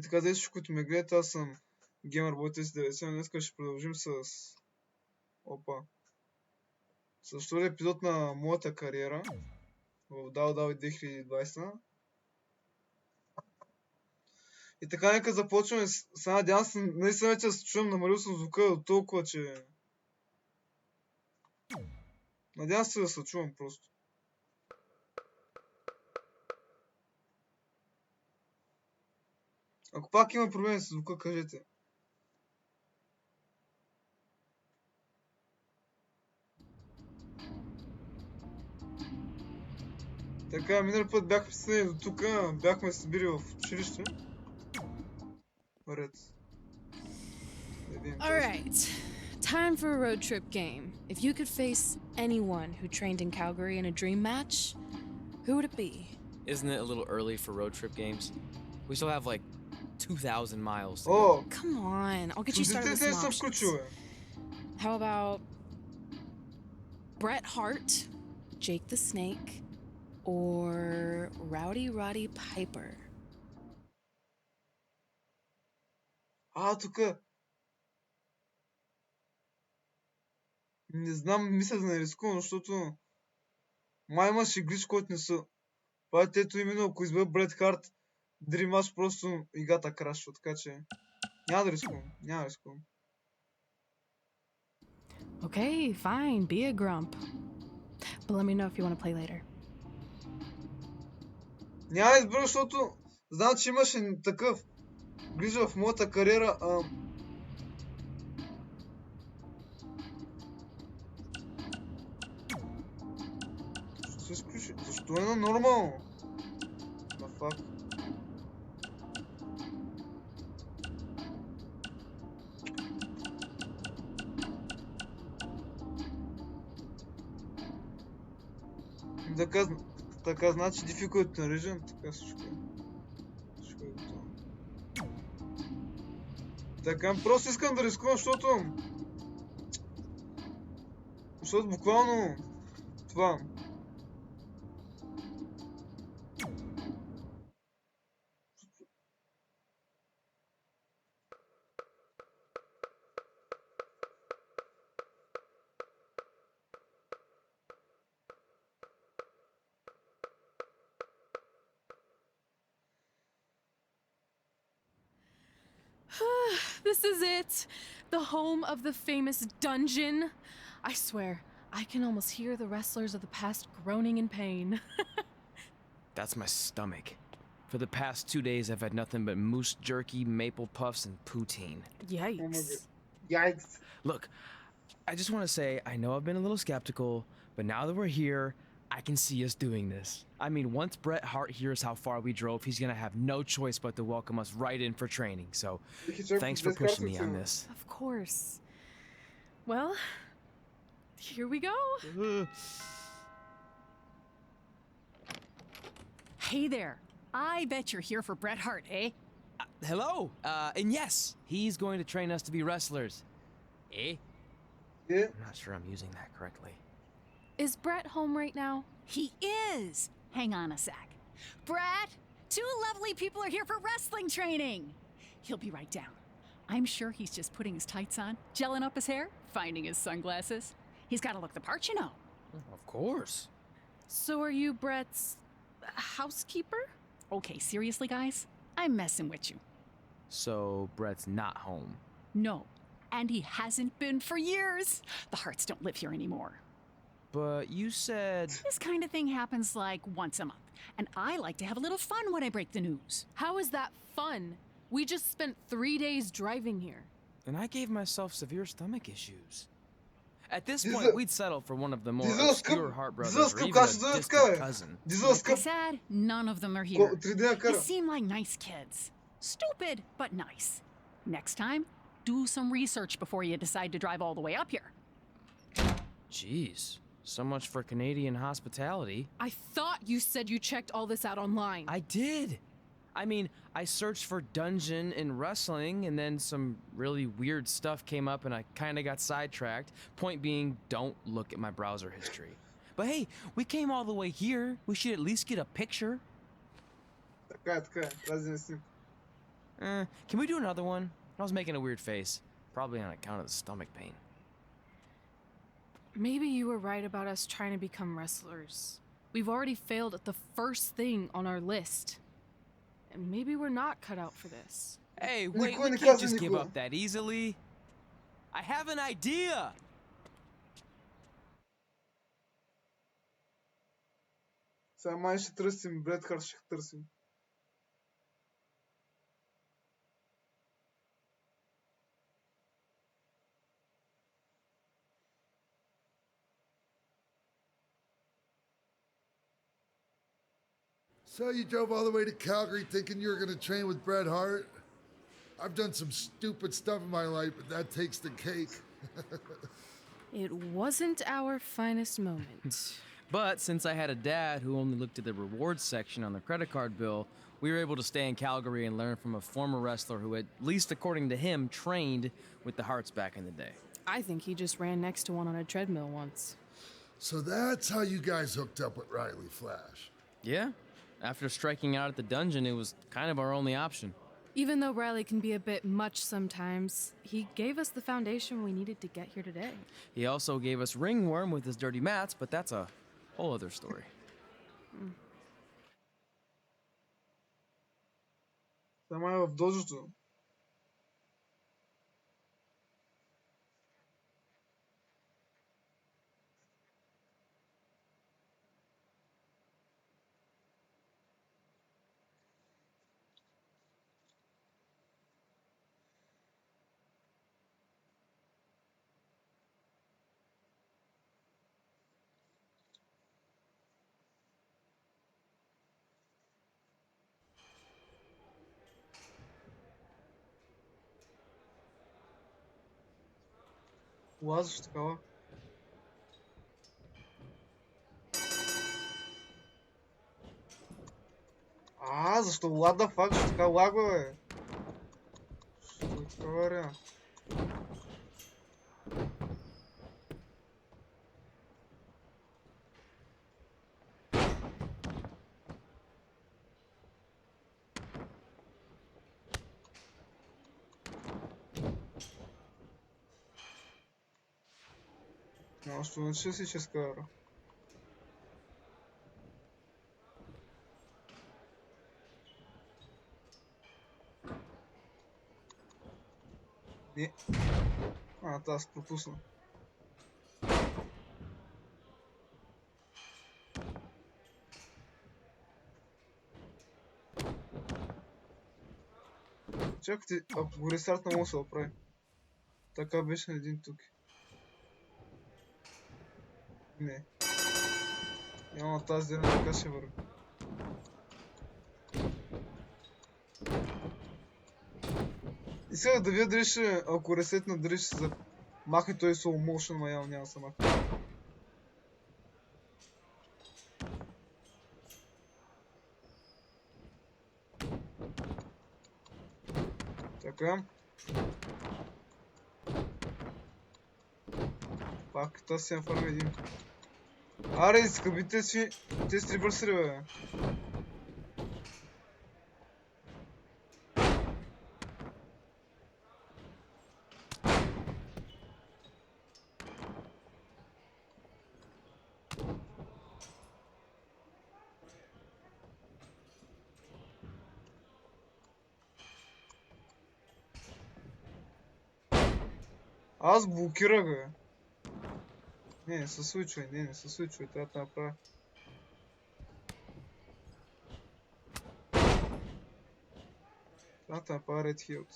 така, за всичко, които ме гледат, аз съм Геймър Бой 390. Днес ще продължим с... Опа. С втори епизод на моята кариера в WWE 2020. И така, нека започваме. Сега надявам се, наистина вече се чувам, намалил съм звука до толкова, че... Надявам се да се чувам просто. Ако пак има проблеми с звука, кажете. Така, минали път бяхме стигнали до тук, бяхме се били в училище. Ред. Alright, time for a road trip game. If you could face anyone who trained in Calgary in a dream match, who would it be? Isn't it a little early for road trip games? We still have like 2,000 miles to go. Come on, I'll get you started with some options. How about Bret Hart, Jake the Snake, or Roddy Piper? Тук. Не знам, мисля да не рискувам, защото май имаше глич, който не са. Пазите, ето именно, ако избера Брет Харт, Дримаш просто играта крашва, така че няма да рискувам. Okay, fine, be a grump. But let me know if you want to play later. Няма да избера, защото знам, че имаше такъв глич в моята кариера. Защо е на нормално? На факт. Така значи difficult на region, така всичко е готово. Така, просто искам да рискувам, защото буквално това. This is it! The home of the famous dungeon. I swear, I can almost hear the wrestlers of the past groaning in pain. That's my stomach. For the past 2 days, I've had nothing but moose jerky, maple puffs, and poutine. Yikes. Yikes. Look, I just want to say, I know I've been a little skeptical, but now that we're here, I can see us doing this. I mean, once Bret Hart hears how far we drove, he's gonna have no choice but to welcome us right in for training. So, thanks for pushing me on this. Of course. Well, here we go. Hey there. I bet you're here for Bret Hart, eh? Hello. And yes, he's going to train us to be wrestlers. Eh? Yeah. I'm not sure I'm using that correctly. Is Bret home right now? He is. Hang on a sec. Bret, 2 lovely people are here for wrestling training. He'll be right down. I'm sure he's just putting his tights on, gelling up his hair, finding his sunglasses. He's got to look the part, you know. Of course. So are you Bret's housekeeper? Okay, seriously, guys? I'm messing with you. So Bret's not home? No, and he hasn't been for years. The Harts don't live here anymore. But you said... This kind of thing happens like once a month, and I like to have a little fun when I break the news. How is that fun? We just spent 3 days driving here. And I gave myself severe stomach issues. At this point, we'd settle for one of the more obscure Hart brothers or even a distant cousin. Like I said, none of them are here. They seem like nice kids. Stupid, but nice. Next time, do some research before you decide to drive all the way up here. Jeez. So much for Canadian hospitality. I thought you said you checked all this out online. I did. I mean, I searched for dungeon in wrestling, and then some really weird stuff came up, and I kind of got sidetracked. Point being, don't look at my browser history. But hey, we came all the way here. We should at least get a picture. Така, тази не снимка. Can we do another one? I was making a weird face. Probably on account of the stomach pain. Maybe you were right about us trying to become wrestlers. We've already failed at the first thing on our list. And maybe we're not cut out for this. Hey, wait, Никой we не can't каза just give никога. up that easily. I have an idea! Сега май ще търсим, Бред Харт ще търсим. So you drove all the way to Calgary thinking you were going to train with Bret Hart? I've done some stupid stuff in my life, but that takes the cake. It wasn't our finest moment. But since I had a dad who only looked at the rewards section on the credit card bill, we were able to stay in Calgary and learn from a former wrestler who, at least according to him, trained with the Harts back in the day. I think he just ran next to one on a treadmill once. So that's how you guys hooked up with Riley Flash. Yeah? After striking out at the dungeon, it was kind of our only option. Even though Riley can be a bit much sometimes, he gave us the foundation we needed to get here today. He also gave us ringworm with his dirty mats, but that's a whole other story. Сега май е в дожото. Лазаш такава. Защо лада фак, защо така лагва, бе? Що е така варя? Что начал сейчас кара? Не. Аз пропусна. Чакайте, ако го рестарт не мога да се оправи. Така беше на един тук. Не. Няма тази ден така ще върви. Исках да видя дали ще, ако ресетна, дали ще се махне той slow motion, но явно няма да се махне. Така. Пак, тази си нафарма един. Аре, скъбите си, те си рибърсери, бе. Аз блокирах, бе. Не се случва, не се случва, трябва да направя. Трябва да направя Red Hilt.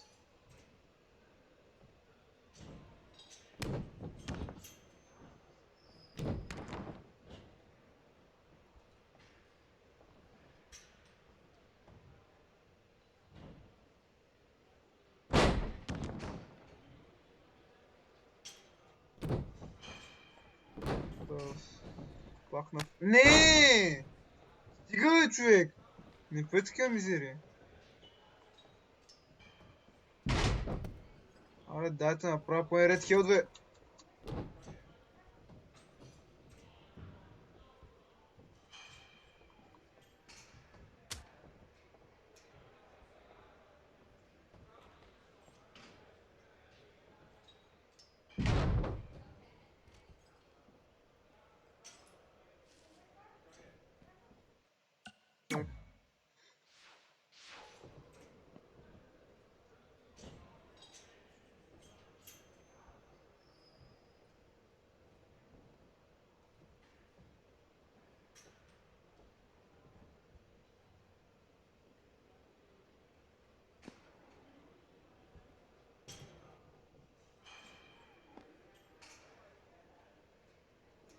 Пахна. Не! Стига, бе, човек! Не пъй така мизерия. Абе, дайте направя по Red Hilt, бе!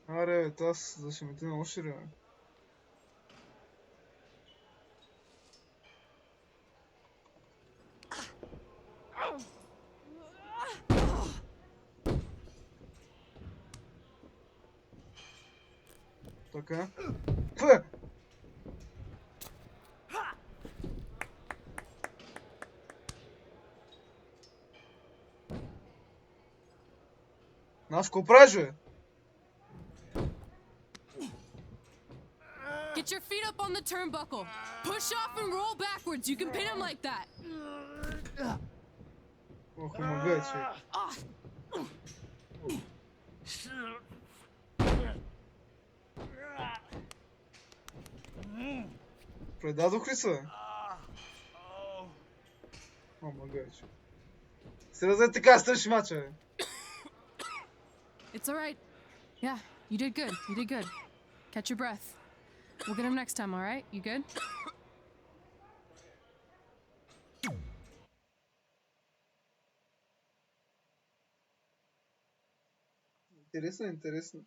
Аре, бе, аз да ще мети на уши, бе. Така. Пъ! Нас какво правиш, бе? Get your feet up on the turnbuckle. Push off and roll backwards. You can pin him like that. Ох, ама човек. Предадох ли се, бе? Ама човек. Сега така стърши мача, бе. It's all right. Yeah, you did good. You did good. Catch your breath. We'll get him next time, all right? You good? Интересно, интересно.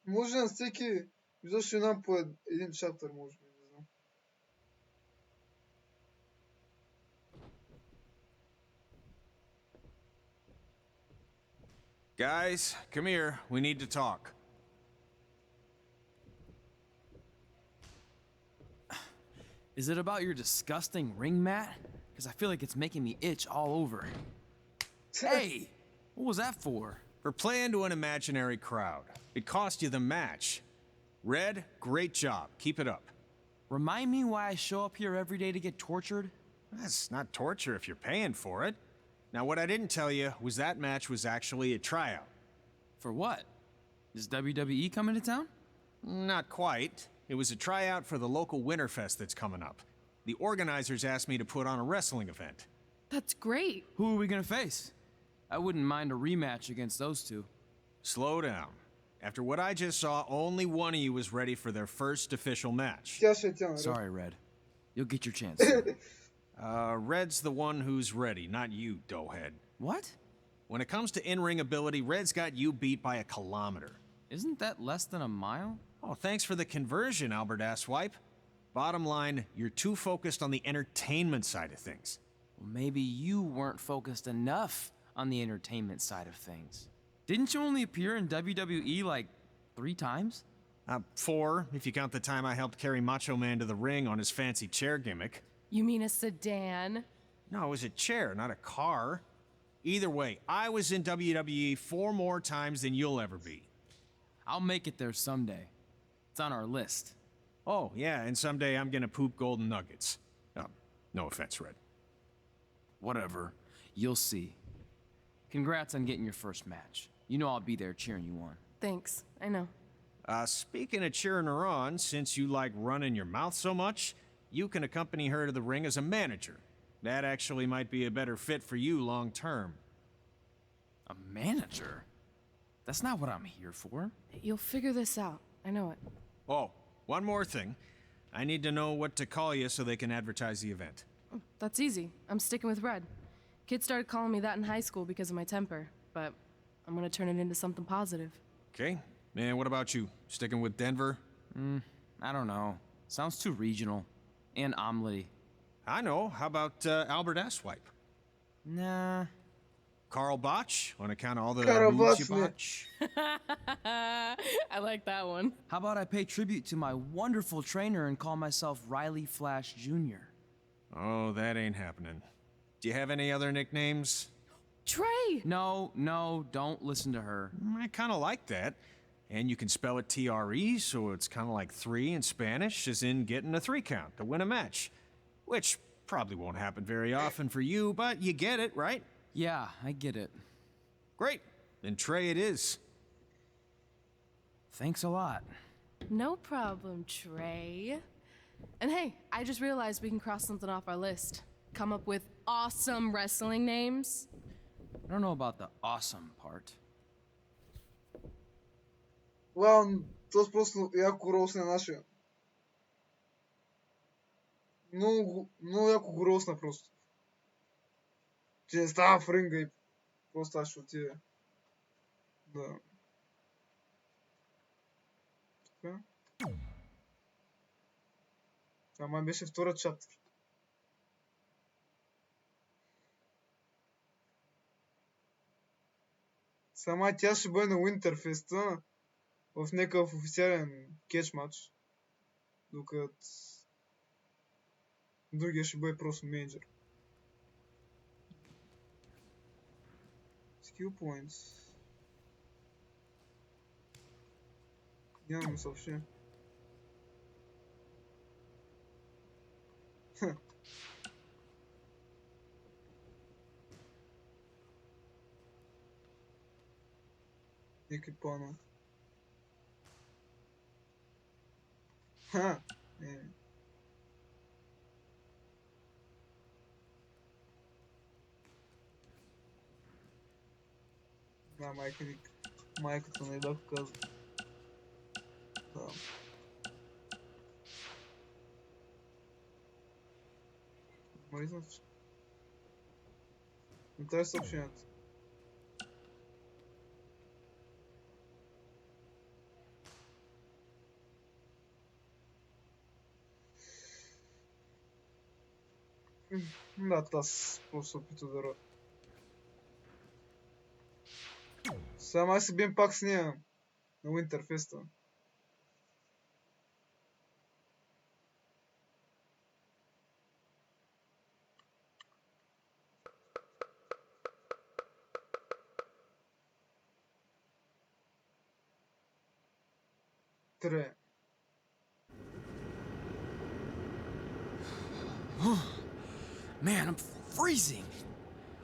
Може на всеки изобщо нам по един чаптър, може би, не знам. Guys, come here. We need to talk. Is it about your disgusting ring mat? Because I feel like it's making me itch all over. Hey! What was that for? For playing to an imaginary crowd. It cost you the match. Red, great job. Keep it up. Remind me why I show up here every day to get tortured? That's not torture if you're paying for it. Now, what I didn't tell you was that match was actually a tryout. For what? Is WWE coming to town? Not quite. It was a tryout for the local Winterfest that's coming up. The organizers asked me to put on a wrestling event. That's great. Who are we gonna face? I wouldn't mind a rematch against those two. Slow down. After what I just saw, only one of you was ready for their first official match. Тя ще тя, Sorry, Red. You'll get your chance. Red's the one who's ready, not you, doughhead. What? When it comes to in-ring ability, Red's got you beat by a kilometer. Isn't that less than a mile? Oh, thanks for the conversion, Albert Asswipe. Bottom line, you're too focused on the entertainment side of things. Well, maybe you weren't focused enough on the entertainment side of things. Didn't you only appear in WWE like 3 times? 4, if you count the time I helped carry Macho Man to the ring on his fancy chair gimmick. You mean a sedan? No, it was a chair, not a car. Either way, I was in WWE 4 more times than you'll ever be. I'll make it there someday. It's on our list. Oh, yeah, and someday I'm gonna poop golden nuggets. No offense, Red. Whatever. You'll see. Congrats on getting your first match. You know I'll be there cheering you on. Thanks. I know. Speaking of cheering her on, since you like running your mouth so much, you can accompany her to the ring as a manager. That actually might be a better fit for you long term. A manager? That's not what I'm here for. You'll figure this out. I know it. Oh, one more thing. I need to know what to call you so they can advertise the event. Oh, that's easy. I'm sticking with Red. Kids started calling me that in high school because of my temper, but I'm gonna turn it into something positive. Okay. And what about you? Sticking with Denver? I don't know. Sounds too regional. And omelette. I know. How about Albert Asswipe? Nah. Carl Botch, on account of all the Karl moves you Botch. botch? I like that one. How about I pay tribute to my wonderful trainer and call myself Riley Flash Jr.? Oh, that ain't happening. Do you have any other nicknames? Trey! No, don't listen to her. I kind of like that. And you can spell it T-R-E, so it's kind of like 3 in Spanish, as in getting a 3 count to win a match. Which probably won't happen very often for you, but you get it, right? Yeah, I get it. Great. Then Trey it is. Thanks a lot. No problem, Trey. And hey, I just realized we can cross something off our list. Come up with awesome wrestling names. I don't know about the awesome part. Вау, този просто яко росна нашия. Много яко го росна просто. че не става в ринга и просто аз ще отида. Да. Така. Това май беше втора чаптър. Сама тя ще бъде на Уинтерфеста в някакъв официален кетч матч. Докато другия ще бъде просто менеджер. Skill points. Нямаме съобщение. Някакви плана. Ха! Да, майката не бях казал. Да. Май значи. Не трябва съобщението. Да, аз просто опитам да рад. Сега май се бием пак с нея на Уинтерфеста. Тре. Man, I'm freezing.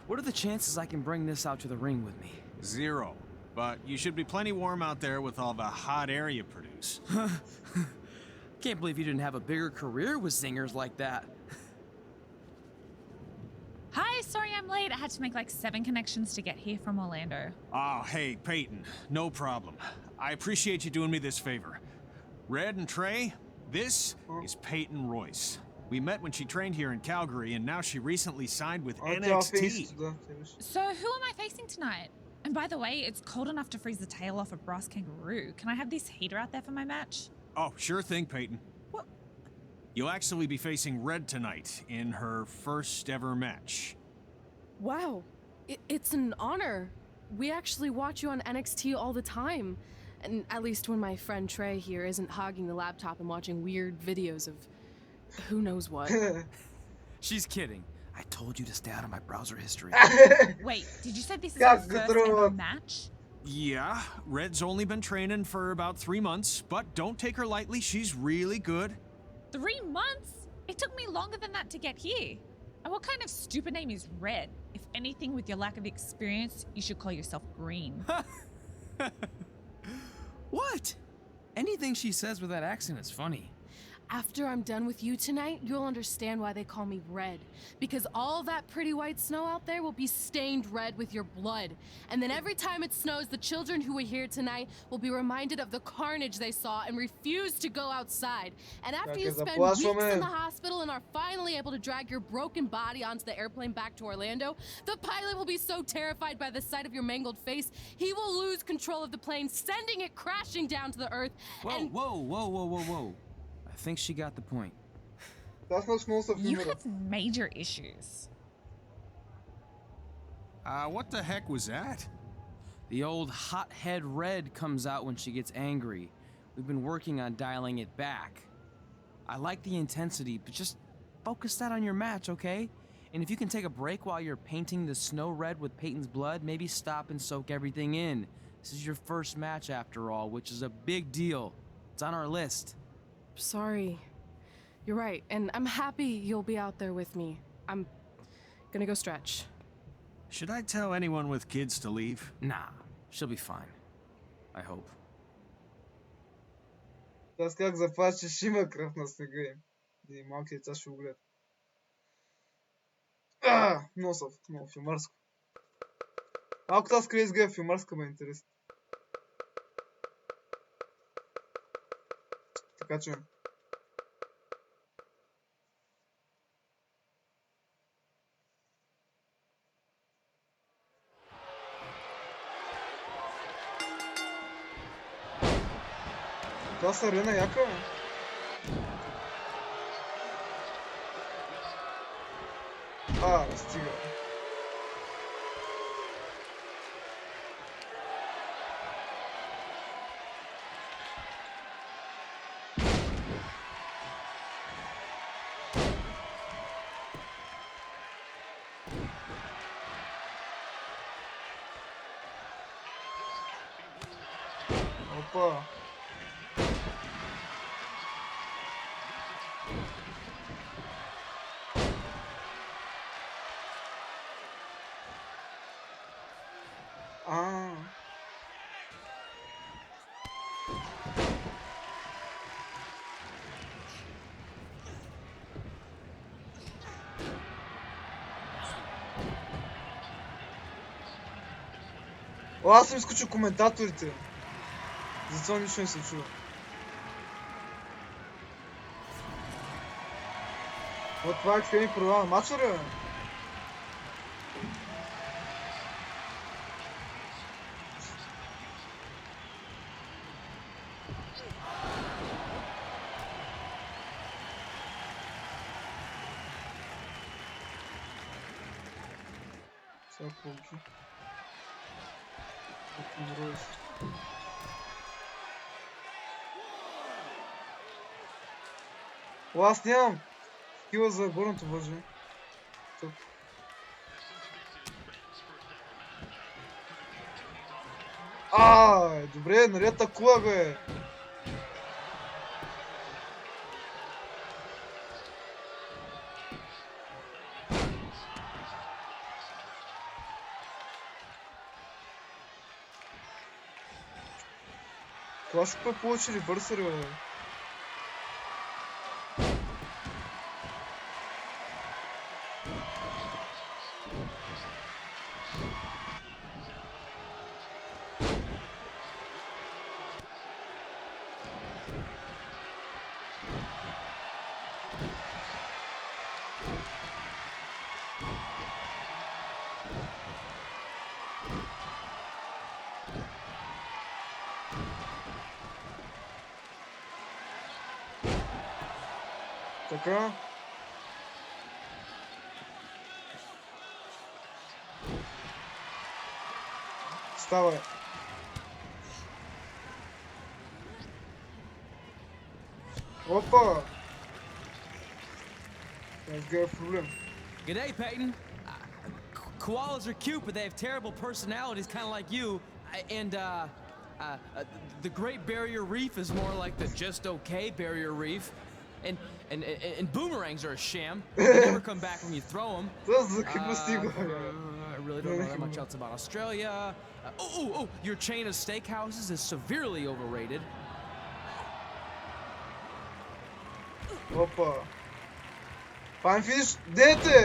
What are the chances I can bring this out to the ring with me? 0. But you should be plenty warm out there with all the hot air you produce. Can't believe you didn't have a bigger career with singers like that. Hi, sorry I'm late. I had to make like 7 connections to get here from Orlando. Oh, hey, Peyton. No problem. I appreciate you doing me this favor. Red and Trey, this is Peyton Royce. We met when she trained here in Calgary, and now she recently signed with NXT. So who am I facing tonight? And by the way, it's cold enough to freeze the tail off a brass kangaroo. Can I have this heater out there for my match? Oh, sure thing, Peyton. What? You'll actually be facing Red tonight in her first ever match. Wow, it's an honor. We actually watch you on NXT all the time. And at least when my friend Trey here isn't hogging the laptop and watching weird videos of who knows what. She's kidding. I told you to stay out of my browser history. Wait, did you say this is her first ever match? Yeah, Red's only been training for about 3 months, but don't take her lightly, she's really good. 3 months? It took me longer than that to get here. And what kind of stupid name is Red? If anything, with your lack of experience, you should call yourself Green. What? Anything she says with that accent is funny. After I'm done with you tonight, you'll understand why they call me Red. Because all that pretty white snow out there will be stained red with your blood. And then every time it snows, the children who are here tonight will be reminded of the carnage they saw and refuse to go outside. And after you spend weeks in the hospital and are finally able to drag your broken body onto the airplane back to Orlando, the pilot will be so terrified by the sight of your mangled face, he will lose control of the plane, sending it crashing down to the earth. Whoa. I think she got the point. You have major issues. What the heck was that? The old hothead Red comes out when she gets angry. We've been working on dialing it back. I like the intensity, but just focus that on your match, okay? And if you can take a break while you're painting the snow red with Peyton's blood, maybe stop and soak everything in. This is your first match after all, which is a big deal. It's on our list. Sorry. You're right, and I'm happy you'll be out there with me. I'm gonna go stretch. Should I tell anyone with kids to leave? Nah, she'll be fine. I hope. Аз как заплачеш, има кръв на снега им. И малки деца ще го гледат. Много филмарско. Малко тази скрие изгледа филмарска, ме е интересно. Така че... Това са арена яка. Стига. Опа. Аз съм изключил коментаторите. Затова нищо не се чува. Това е къде ни продава мача, бе? Сега полки. Аз нямам скила за горното въже. Тук. Добре, нали атакува, бе. Това ще получи ревърсър, бе. Така. Ставай. Опа! Let's get a problem. G'day, Peyton. Koalas are cute, but they have terrible personalities, kind of like you. And the Great Barrier Reef is more like the just okay Barrier Reef. And boomerangs are a sham. They never come back when you throw them. I really don't know that much else about Australia. Your chain of steakhouses is severely overrated. Опа. Fine finish, dайте!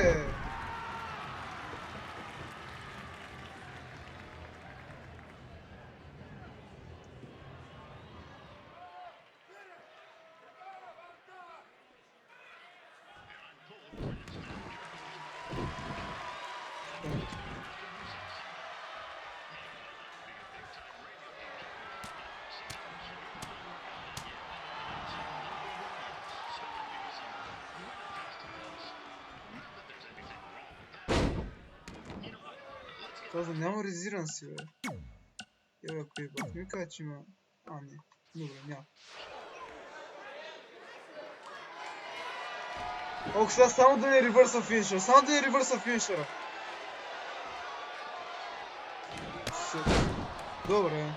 Каза, няма резиран си, бе. Ако е бах, ми каза, че има... не. Добре, няма. Ох, сега само да не ревърса финишър. Само да не ревърса финишъра. Добре.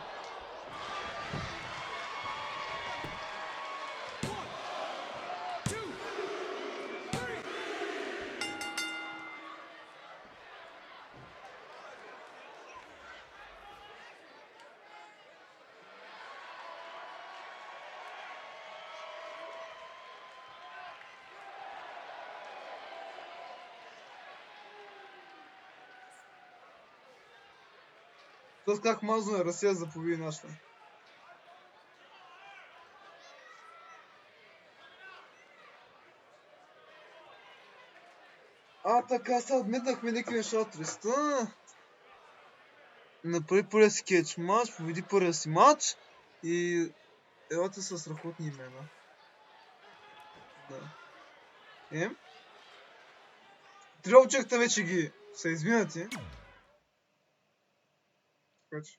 Тоест как мазно е Русия за победи нашата. Така, сега отметнахме някакви неща от листа. Направи първия си кетч матч, победи първия си матч и Елате са страхотни имена. Да. Трилчета вече ги са извинати. Така че.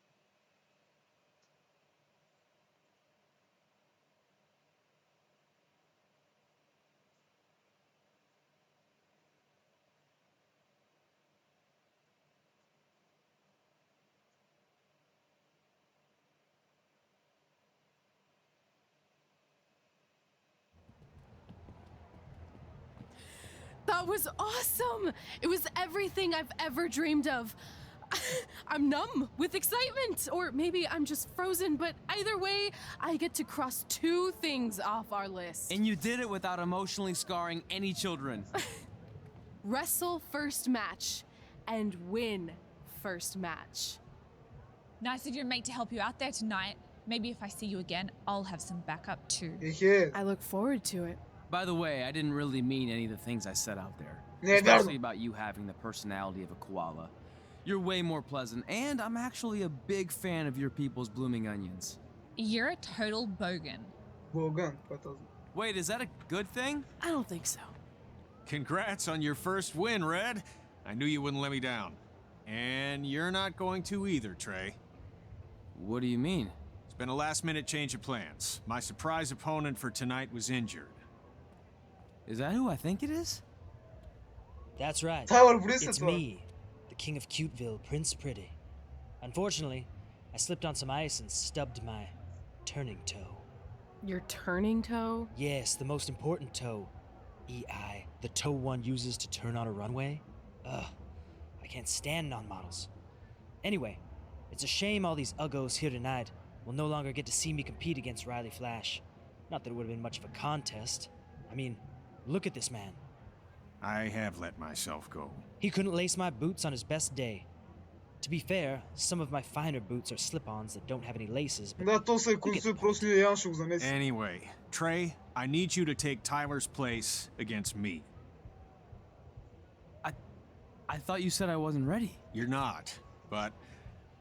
That was awesome! It was everything I've ever dreamed of. I'm numb with excitement, or maybe I'm just frozen, but either way, I get to cross 2 things off our list. And you did it without emotionally scarring any children. Wrestle first match and win first match. Nice of your mate to help you out there tonight. Maybe if I see you again, I'll have some backup too. I look forward to it. By the way, I didn't really mean any of the things I said out there. Yeah, Especially about you having the personality of a koala. You're way more pleasant, and I'm actually a big fan of your people's blooming onions. You're a total bogan. Bogan, това Wait, is that a good thing? I don't think so. Congrats on your first win, Red. I knew you wouldn't let me down. And you're not going to either, Trey. What do you mean? It's been a last-minute change of plans. My surprise opponent for tonight was injured. Is that who I think it is? That's right. Tower Bliss It's is me, the King of Cuteville, Prince Pretty. Unfortunately, I slipped on some ice and stubbed my turning toe. Your turning toe? Yes, the most important toe. EI, the toe one uses to turn on a runway. Ugh, I can't stand non-models. Anyway, it's a shame all these uggos here tonight will no longer get to see me compete against Riley Flash. Not that it would have been much of a contest. I mean, look at this man. I have let myself go. He couldn't lace my boots on his best day. To be fair, some of my finer boots are slip-ons that don't have any laces, but Да, то се you get консули, the просто point. няма ще го замеси. Anyway, Trey, I need you to take Tyler's place against me. I thought you said I wasn't ready. You're not, but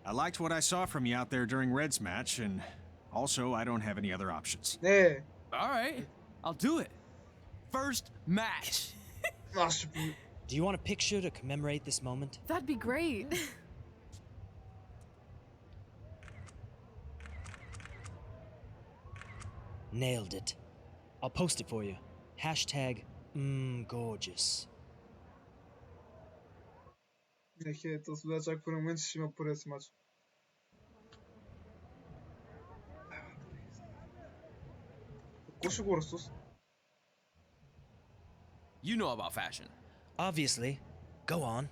I liked what I saw from you out there during Red's match, and also I don't have any other options. Не, All right, I'll do it. First match. аз ще по... Do you want a picture to commemorate this moment? That'd be great. Nailed it. I'll post it for you. Hashtag gorgeous. Не, то сега чак по момент ще има първия си матч. Какво ще го разтус? You know about fashion. Obviously. Go on.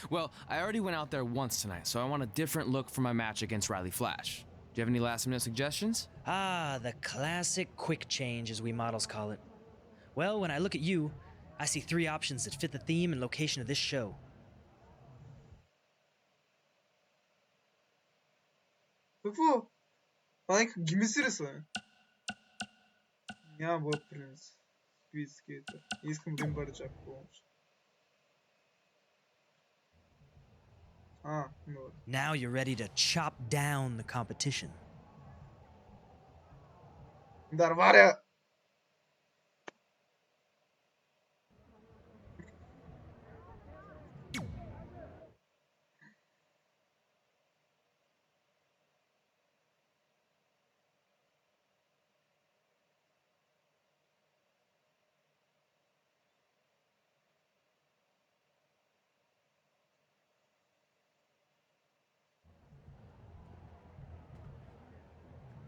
Well, I already went out there once tonight, so I want a different look for my match against Riley Flash. Do you have any last-minute suggestions? Ah, the classic quick change, as we models call it. Well, when I look at you, I see 3 options that fit the theme and location of this show. Какво? Това някак ги мисли ли са, бе? Няма бъде принц. Спид скейтър. Искам да им бъде чак помощ. Добре. Now you're ready to chop down the competition. Дърваря!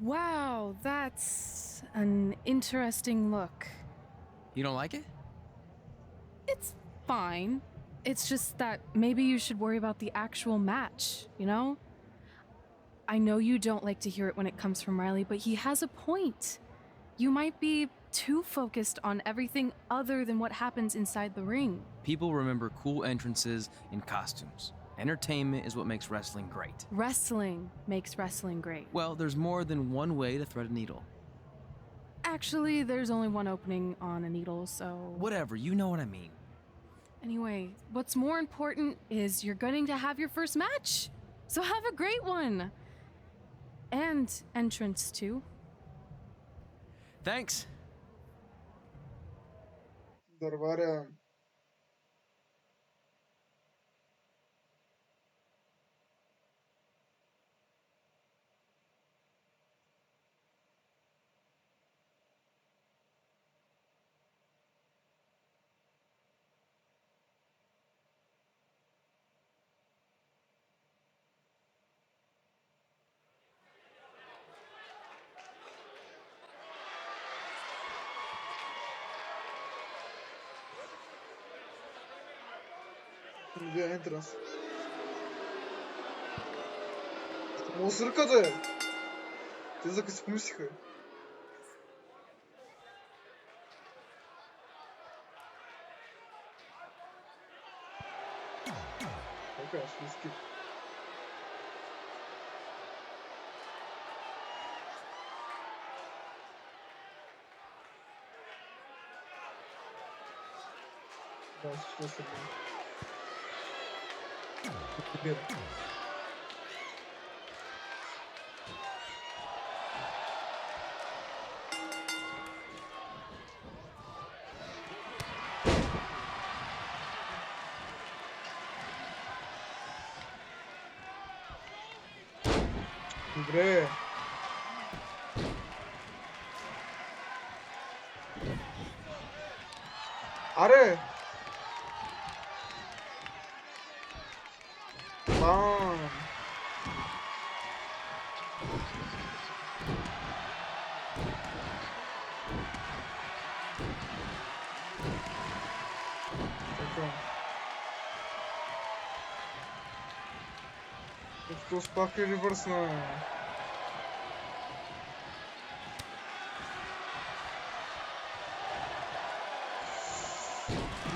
Wow, that's an interesting look. You don't like it? It's fine. It's just that maybe you should worry about the actual match, you know? I know you don't like to hear it when it comes from Riley, but he has a point. You might be too focused on everything other than what happens inside the ring. People remember cool entrances and costumes. Entertainment is what makes wrestling great. Wrestling makes wrestling great. Well, there's more than one way to thread a needle. Actually, there's only one opening on a needle, so... Whatever, you know what I mean. Anyway, what's more important is you're going to have your first match. So have a great one. And entrance too. Thanks. Дърваря. Вие ентранс. Много сърката е! Те за къде си помислиха. Така, ще скип. Да, ще се бъде. Победа. Добре. Аре! Бам! Така. Ето успах ли ревърсна?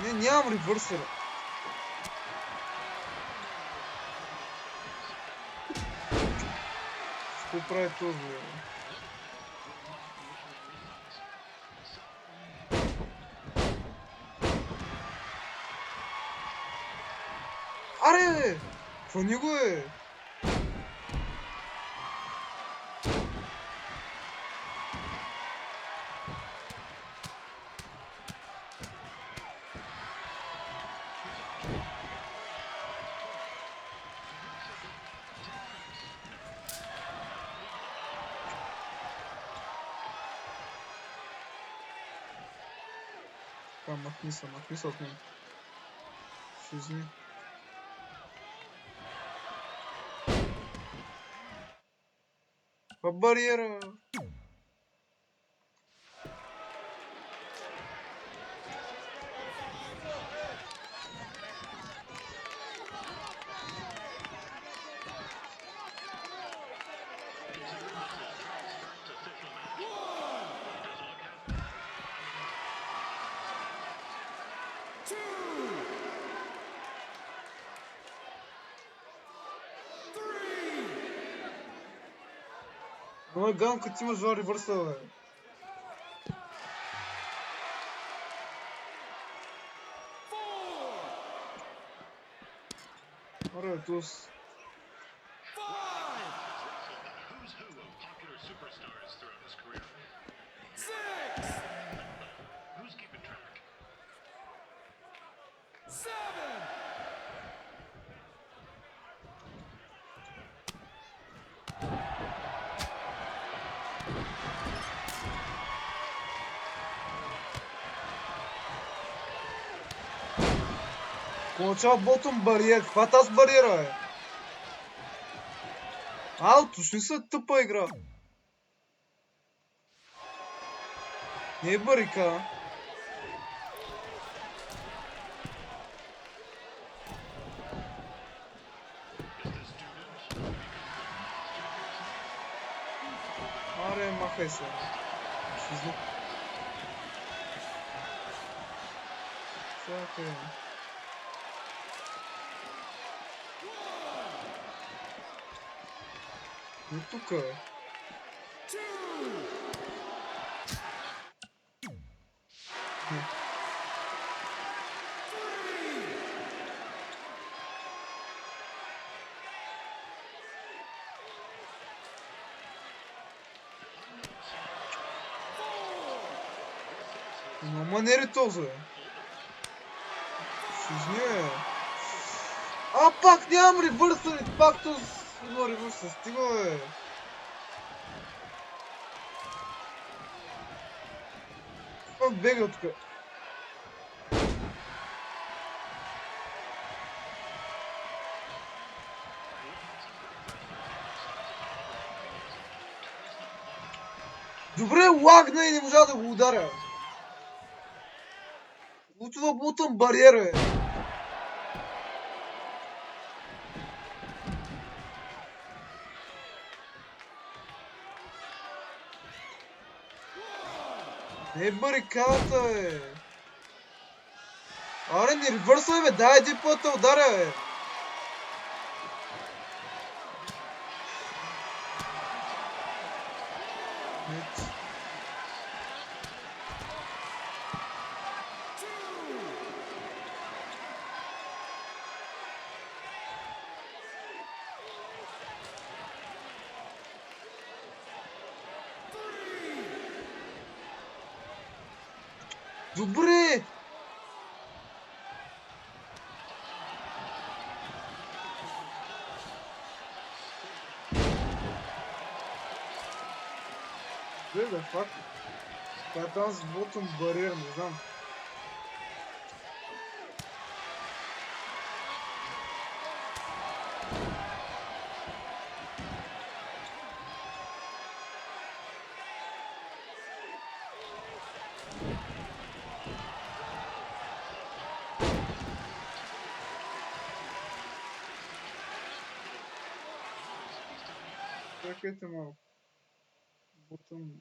Не, нямам ревърсър. Какво прави този? Аре! Хвани го е! Там махни се от мен. Ще изми. По бариера! Но е гадно, като имаш два ревърса, бе. Аре, туз. Получава ботом бариер. Каква тази бариера е? Точно са тъпа игра. Не е барика. Аре, махай се. Чакай. Не тука. Но манери този, бе. Шизни, а, пак нямам ревърсъл, пак този има ревърсъл, стига, бе. Пак бега тук. Добре, лагна и не можа да го ударя. Лучо да бутам бариера, бе. Не е барикадата, бе. Аре, не ревърсвай, бе. Дай един път да ударя, бе. Добре! Добре, да, факт. Това е там с ботъм бариер, не знам. Чакайте малко. Ботъм...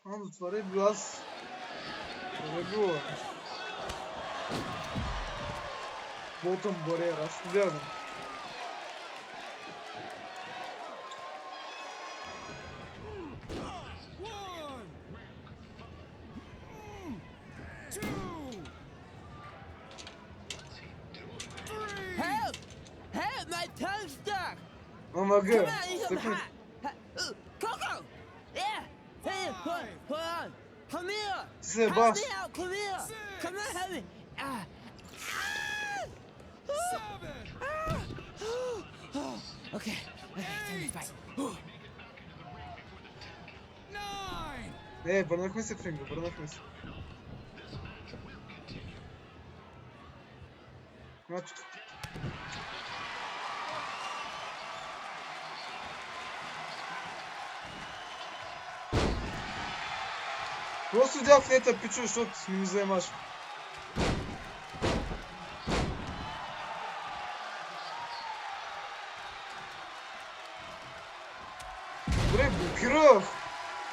А, но това е бил аз. Това е било. Ботъм бариер, аз ще гледам. Help! Help! My tongue's stuck! Ама га, Come on, you стъкни. Coco! Yeah! Hey, hold on! Come here! Ти се Help баш. me out! Come here! Come on, help me! Okay, time to fight. Не, върнахме се в ринга, върнахме се. Значи... Просто видях в нета пичо, защото не ми заемаш. Добре, блокирах!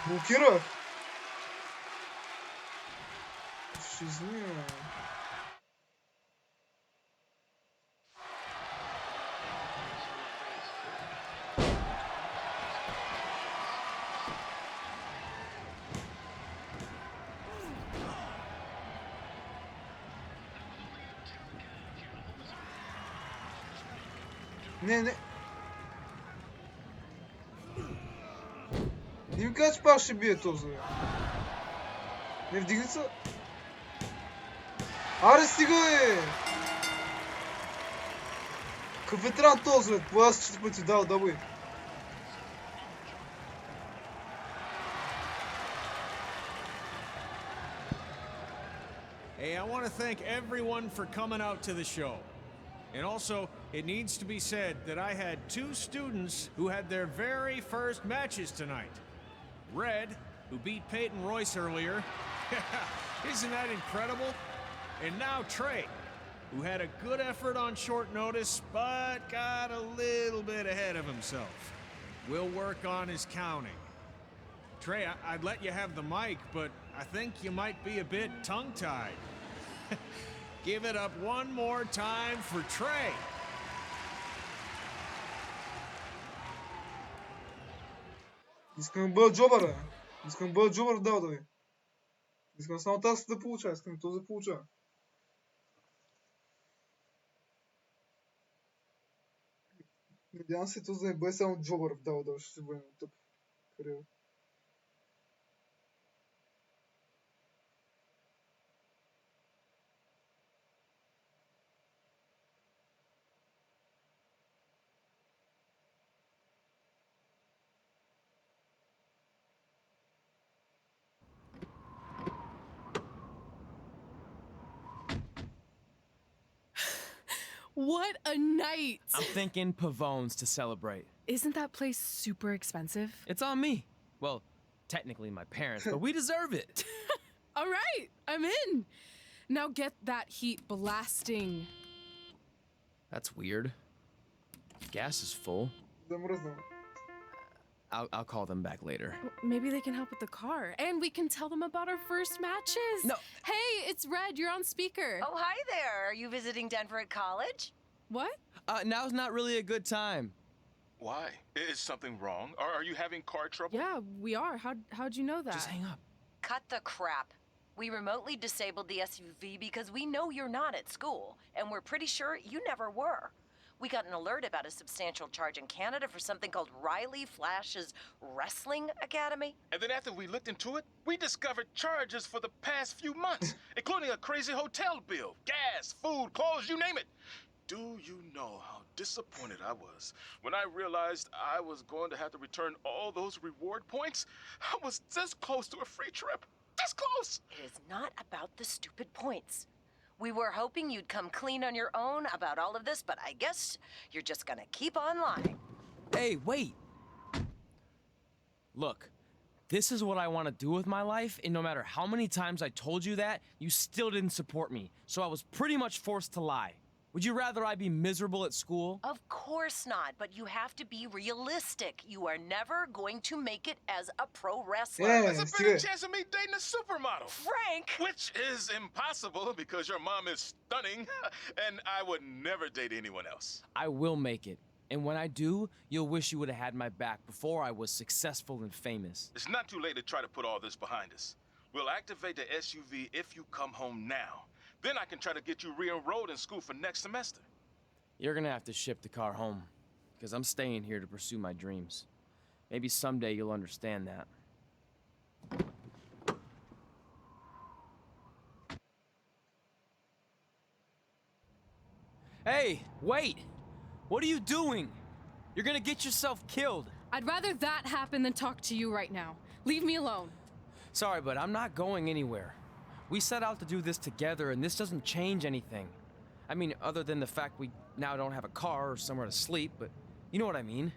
Блокирах! Ще измия. Не, не. Не ми кажа, че пак ще бие този. Не вдигни се. Аре, стига, бе! Какъв ветеран този, бе? По аз 4 пъти дал, дабой. Hey, I want to thank everyone for coming out to the show. And also, it needs to be said that I had 2 students who had their very first matches tonight. Red, who beat Peyton Royce earlier. Isn't that incredible? And now Trey, who had a good effort on short notice, but got a little bit ahead of himself. We'll work on his counting. Trey, I'd let you have the mic, but I think you might be a bit tongue-tied. Give it up one more time for Trey. Искам да бъда джобър, Искам да бъда джобър в WWE. Искам само тази да получа, искам този да получа. Надявам се този да не бъде само джобър в WWE, ще се бъде тъп кариера. What a night! I'm thinking Pavone's to celebrate. Isn't that place super expensive? It's on me. Well, technically my parents, but we deserve it. All right, I'm in. Now get that heat blasting. That's weird. Gas is full. I'll call them back later. Maybe they can help with the car. And we can tell them about our first matches. No. Hey, it's Red. You're on speaker. Oh, hi there. Are you visiting Denver at college? What? Now's not really a good time. Why? Is something wrong? Are you having car trouble? Yeah, we are. How'd you know that? Just hang up. Cut the crap. We remotely disabled the SUV because we know you're not at school, and we're pretty sure you never were. We got an alert about a substantial charge in Canada for something called Riley Flash's Wrestling Academy. And then after we looked into it, we discovered charges for the past few months, including a crazy hotel bill, gas, food, clothes, you name it. Do you know how disappointed I was when I realized I was going to have to return all those reward points? I was this close to a free trip. This close! It is not about the stupid points. We were hoping you'd come clean on your own about all of this, but I guess you're just gonna keep on lying. Hey, wait. Look, this is what I want to do with my life, and no matter how many times I told you that, you still didn't support me. So I was pretty much forced to lie. Would you rather I be miserable at school? Of course not, but you have to be realistic. You are never going to make it as a pro wrestler. Yeah. There's a better chance of me dating a supermodel. Frank! Which is impossible because your mom is stunning, and I would never date anyone else. I will make it. And when I do, you'll wish you would have had my back before I was successful and famous. It's not too late to try to put all this behind us. We'll activate the SUV if you come home now. Then I can try to get you re-enrolled in school for next semester. You're gonna have to ship the car home, because I'm staying here to pursue my dreams. Maybe someday you'll understand that. Hey, wait! What are you doing? You're gonna get yourself killed. I'd rather that happen than talk to you right now. Leave me alone. Sorry, but I'm not going anywhere. We set out to do this together, and this doesn't change anything. I mean, other than the fact we now don't have a car or somewhere to sleep, but you know what I mean.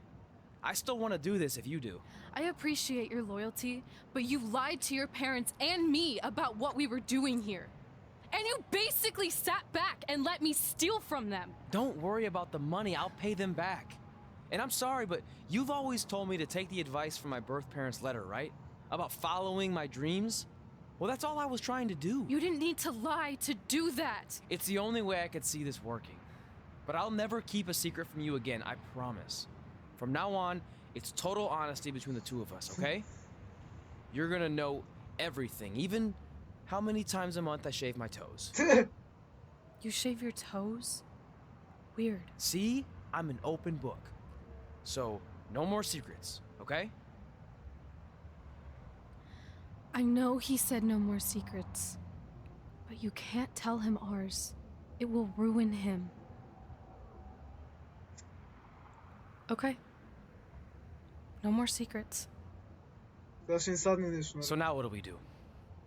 I still want to do this if you do. I appreciate your loyalty, but you lied to your parents and me about what we were doing here. And you basically sat back and let me steal from them. Don't worry about the money, I'll pay them back. And I'm sorry, but you've always told me to take the advice from my birth parents' letter, right? About following my dreams? Well, that's all I was trying to do. You didn't need to lie to do that. It's the only way I could see this working. But I'll never keep a secret from you again, I promise. From now on, it's total honesty between the two of us, okay? You're gonna know everything, even how many times a month I shave my toes. You shave your toes? Weird. See? I'm an open book. So, no more secrets, okay? I know he said no more secrets, but you can't tell him ours. It will ruin him. Okay. No more secrets. So now what do we do?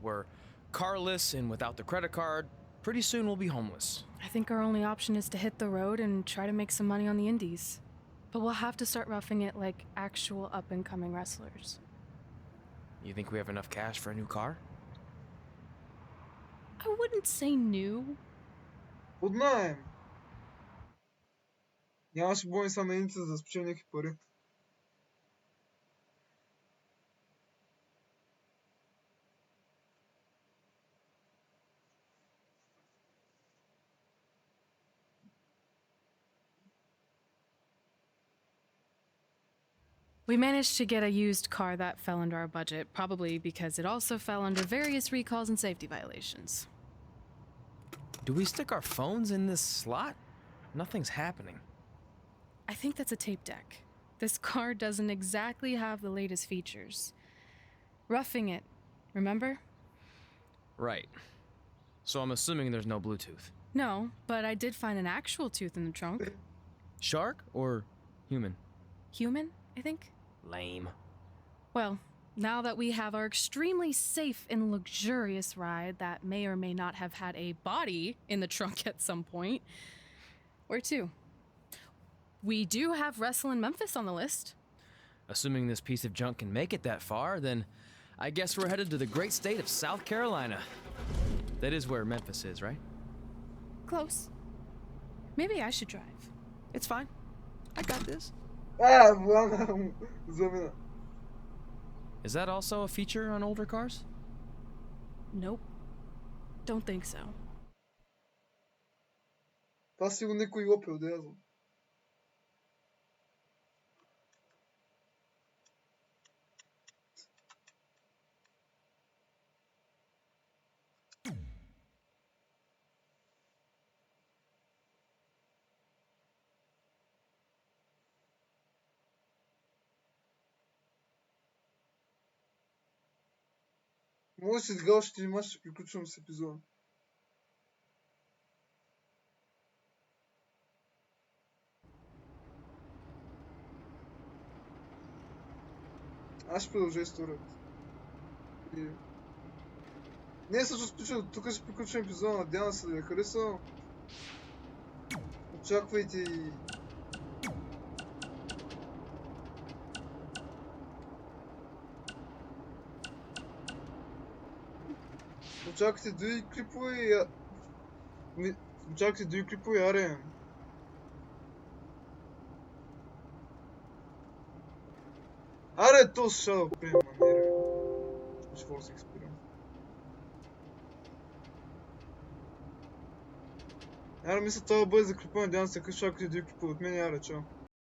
We're carless and without the credit card, Pretty soon we'll be homeless. I think our only option is to hit the road and try to make some money on the indies. But we'll have to start roughing it like actual up-and-coming wrestlers. You think we have enough cash for a new car? I wouldn't say new. Под найем. Нямаше бой са на единица за да спечели някакви пари. We managed to get a used car that fell under our budget, probably because it also fell under various recalls and safety violations. Do we stick our phones in this slot? Nothing's happening. I think that's a tape deck. This car doesn't exactly have the latest features. Roughing it, remember? Right. So I'm assuming there's no Bluetooth. No, but I did find an actual tooth in the trunk. Shark or human? Human, I think? Lame. Well, now that we have our extremely safe and luxurious ride that may or may not have had a body in the trunk at some point, where to? We do have Wrestle in Memphis on the list. Assuming this piece of junk can make it that far, then I guess we're headed to the great state of South Carolina. That is where Memphis is, right? Close. Maybe I should drive. It's fine. I got this. Замина. Is that also a feature on older cars? Nope. Don't think so. Това сигурно някой опел да язва. Може сега още има, ще приключвам с епизода. Аз ще продължа историята. И... Не, всъщност тук ще приключвам епизода. Надявам се да ви е харесал. Очаквайте и... Очаквайте други клипове и... Очаквайте други клипове, аре. Аре, то ще да приема, манера. Ще форс експеримент. Аре, мисля това да бъде за клипа, надявам се, къщо чакате други клипове от мен, аре, чао.